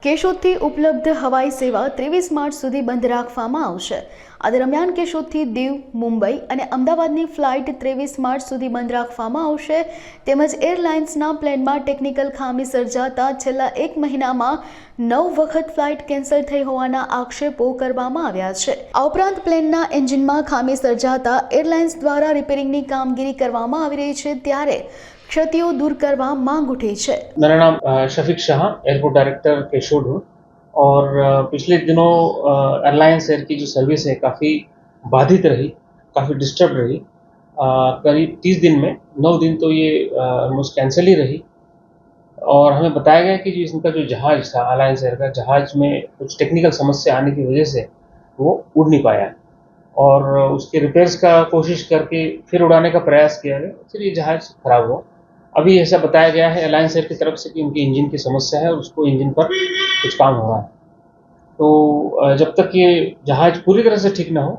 કેશોદથી ઉપલબ્ધ હવાઈ સેવા 23 માર્ચ સુધી બંધ રાખવામાં આવશે। આ દરમિયાન કેશોદથી દીવ, મુંબઈ અને અમદાવાદની ફ્લાઇટ 23 માર્ચ સુધી બંધ રાખવામાં આવશે। તેમજ એરલાઇન્સના પ્લેનમાં ટેકનિકલ ખામી સર્જાતા છેલ્લા 1 મહિનામાં 9 વખત ફ્લાઇટ કેન્સલ થઈ હોવાના આક્ષેપો કરવામાં આવ્યા છે। આ ઉપરાંત પ્લેનના એન્જિનમાં ખામી સર્જાતા એરલાઇન્સ દ્વારા રિપેરિંગની કામગીરી કરવામાં આવી રહી છે, ત્યારે क्षतियों दूर करवा मांग उठी है। मेरा नाम शफीक शाह, एयरपोर्ट डायरेक्टर केशोद हूँ और पिछले दिनों एयरलाइंस एयर की जो सर्विस है काफ़ी बाधित रही, काफ़ी डिस्टर्ब रही। करीब 30 दिन में 9 दिन तो ये ऑलमोस्ट कैंसिल ही रही और हमें बताया गया कि जो इनका जो जहाज़ था एयरलाइंस एयर का, जहाज़ में कुछ टेक्निकल समस्या आने की वजह से वो उड़ नहीं पाया और उसके रिपेयर्स का कोशिश करके फिर उड़ाने का प्रयास किया गया, फिर ये जहाज़ खराब हुआ। अभी ऐसा बताया गया है एयरलाइंस एयर की तरफ से कि उनकी इंजन की समस्या है और उसको इंजन पर कुछ काम हो रहा है। तो जब तक ये जहाज़ पूरी तरह से ठीक ना हो,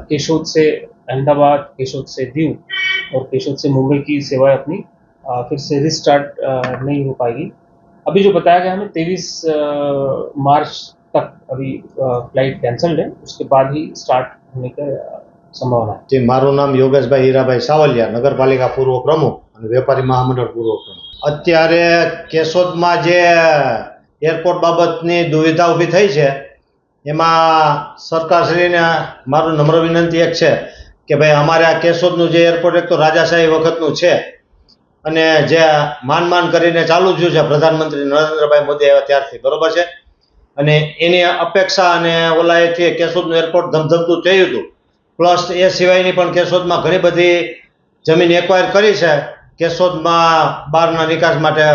केशोद से अहमदाबाद, केशोद से दीव और केशोद से मुंबई की सेवाएं अपनी फिर से रिस्टार्ट नहीं हो पाएगी। अभी जो बताया गया हमें 23 मार्च तक अभी फ्लाइट कैंसल्ड है, उसके बाद ही स्टार्ट होने का संभावना है। जी, मारू नाम योगेशभाई हीराभाई सावलिया, नगरपालिका पूर्व प्रमुख और व्यापारी महामंडल पूर्व प्रमुख। अत्यारे केशोदमां जे एरपोर्ट बाबतनी दुविधा ऊभी थई छे, एमां सरकारश्रीने मारू नम्र विनंती एक छे के भाई अमारे आ केशोदनुं जे एरपोर्ट एक तो राजाशाही वखतनुं छे अने जे मान करीने चालू थयुं छे प्रधानमंत्री नरेन्द्रभाई मोदी आव्या त्यारथी, बरोबर छे। અને એની અપેક્ષા અને ઓલાએથી કેશોદનું એરપોર્ટ ધમધમતું થયું હતું, પ્લસ એ સિવાયની પણ કેશોદમાં ઘણી બધી જમીન એક્વાયર કરી છે કેશોદમાં બહારના નિકાસ માટે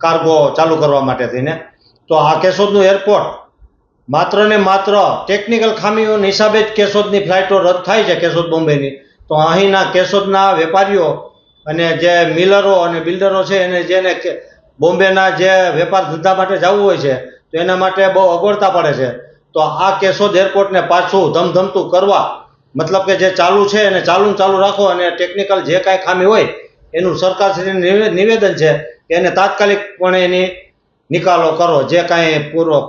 કાર્ગો ચાલુ કરવા માટે થઈને। તો આ કેશોદનું એરપોર્ટ માત્ર ને માત્ર ટેકનિકલ ખામીઓના હિસાબે જ કેશોદની ફ્લાઇટો રદ થાય છે, કેશોદ બોમ્બેની। તો અહીંના કેશોદના વેપારીઓ અને જે મિલરો અને બિલ્ડરો છે એને જેને બોમ્બેના જે વેપાર ધંધા માટે જવું હોય છે તો એના માટે બહુ અગવડતા પડે છે। તો આ કેશોદ એરપોર્ટને પાછું ધમધમતું કરવા, મતલબ કે જે ચાલુ છે એને ચાલુ રાખો અને ટેકનિકલ જે કાંઈ ખામી હોય એનું સરકારશ્રીનું નિવેદન છે કે એને તાત્કાલિકપણે એની નિકાલો કરો, જે કાંઈ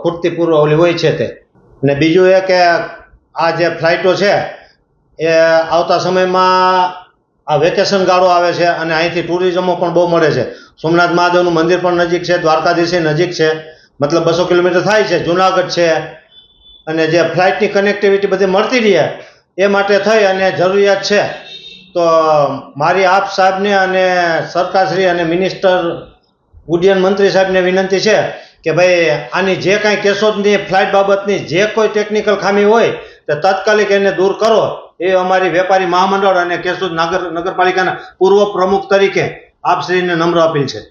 ખૂટતી પૂર્વ ઓલી હોય છે તે। અને બીજું એ કે આ જે ફ્લાઇટો છે એ આવતા સમયમાં આ વેકેશન ગાળો આવે છે અને અહીંથી ટુરિઝમો પણ બહુ મળે છે। સોમનાથ મહાદેવનું મંદિર પણ નજીક છે, દ્વારકાધીશ નજીક છે, मतलब 200 किलोमीटर थाय छे, जूनागढ़ छे अने जे फ्लाइटनी कनेक्टिविटी बधी मळती रहे ए माटे थई अने जरूरियात छे। तो मारी आप साहेबने अने सरकारश्री अने मिनिस्टर उड्डयन मंत्री साहेबने विनंती छे के भाई आनी जे कांई केशोदनी फ्लाइट बाबतनी जे कोई टेक्निकल खामी होय तो तात्कालिक एने दूर करो, ए अमारी वेपारी महामंडळ अने केशोद नगरपालिकाना पूर्व प्रमुख तरीके आपश्रीने नम्र अपील छे।